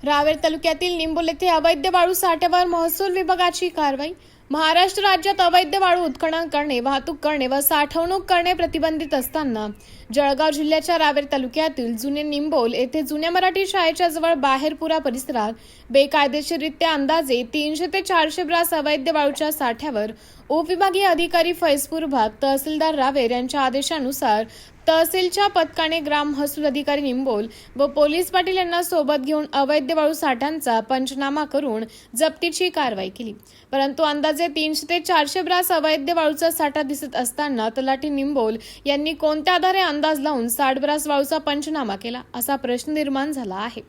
रावेर तालुक्यातील निंबोल येथे अवैध वाळू साठ्यावर महसूल विभागाची कारवाई। महाराष्ट्र राज्यात अवैध वाळू उत्खनन करणे, वाहतूक करणे व साठवणूक करणे प्रतिबंधित असताना जळगाव जिल्ह्याच्या रावेर तालुक्यातील जुने निंबोल येथे जुन्या मराठी शाळेच्या जवळ बाहेरपुरा परिसरात बेकायदेशीररित्या अंदाजे 300 ते 400 ब्रास अवैध वाळूच्या साठ्यावर उपविभागीय अधिकारी फैजपूर भाग तहसीलदार रावेर यांच्या आदेशानुसार तहसीलच्या पथकाने ग्राम महसूल अधिकारी निंबोल व पोलीस पाटील यांना सोबत घेऊन अवैध वाळू साठ्यांचा पंचनामा करून जप्तीची कारवाई केली। परंतु अंदाजे 300 ते 400 ब्रास अवैध वाळूचा साठा दिसत असताना तलाठी निंबोल यांनी कोणत्या आधारे अंदाज लावून 60 ब्रास वाळूचा पंचनामा केला असा प्रश्न निर्माण झाला आहे।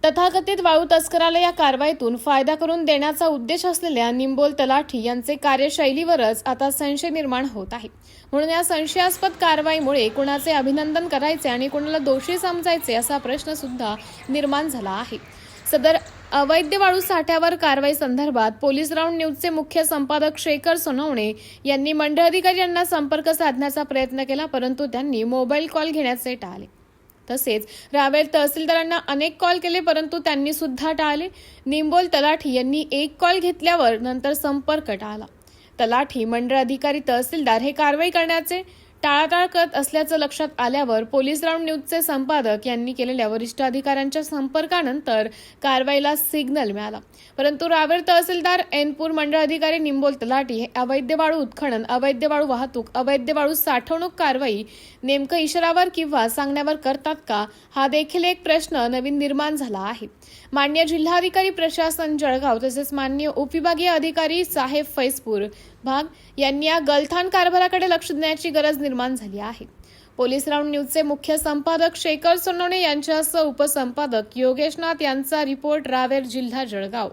तथाकथित वाळू तस्कराला या कारवाईतून फायदा करून देण्याचा उद्देश असलेल्या निंबोल तलाठी यांचे कार्यशैलीवरच आता संशय निर्माण होत आहे। म्हणून या संशयास्पद कारवाईमुळे कुणाचे अभिनंदन करायचे आणि कुणाला दोषी समजायचे असा प्रश्न सुद्धा निर्माण झाला आहे। सदर अवैध वाळू साठ्यावर कारवाई संदर्भात पोलीस राऊंड न्यूजचे मुख्य संपादक शेखर सोनवणे यांनी मंडळ अधिकारी यांना संपर्क साधण्याचा प्रयत्न केला, परंतु त्यांनी मोबाईल कॉल घेण्याचे टाळले। तसेच रावेर तहसीलदारांना अनेक कॉल केले, परंतु त्यांनी सुद्धा टाळले। निंबोल तलाठी यांनी एक कॉल घेतल्यावर नंतर संपर्क टाळला। तलाठी, मंडळ अधिकारी, तहसीलदार हे कारवाई करण्याचे टाळाटाळ करत असल्याचं लक्षात आल्यावर पोलीस राऊंड न्यूजचे संपादक यांनी केलेल्या वरिष्ठ अधिकाऱ्यांच्या संपर्कानंतर कारवाईला सिग्नल मिळाला। परंतु रावेर तहसीलदार, ऐनपूर मंडळ अधिकारी, निंबोल तलाठी हे अवैध वाळू उत्खनन, अवैध वाळू वाहतूक, अवैध वाळू साठवणूक कारवाई नेमकं इशारावर किंवा सांगण्यावर करतात का, हा देखील एक प्रश्न नवीन निर्माण झाला आहे। माननीय जिल्हाधिकारी प्रशासन जळगाव तसेच माननीय उपविभागीय अधिकारी साहेब फैजपूर भाग यांनी या गलथान कारभाराकडे लक्ष देण्याची गरज निर्माण झाली आहे। पोलीस राऊंड न्यूजचे मुख्य संपादक शेखर सोनवणे यांच्यासह उपसंपादक योगेशनाथ यांचा रिपोर्ट, रावेर जिल्हा जळगाव।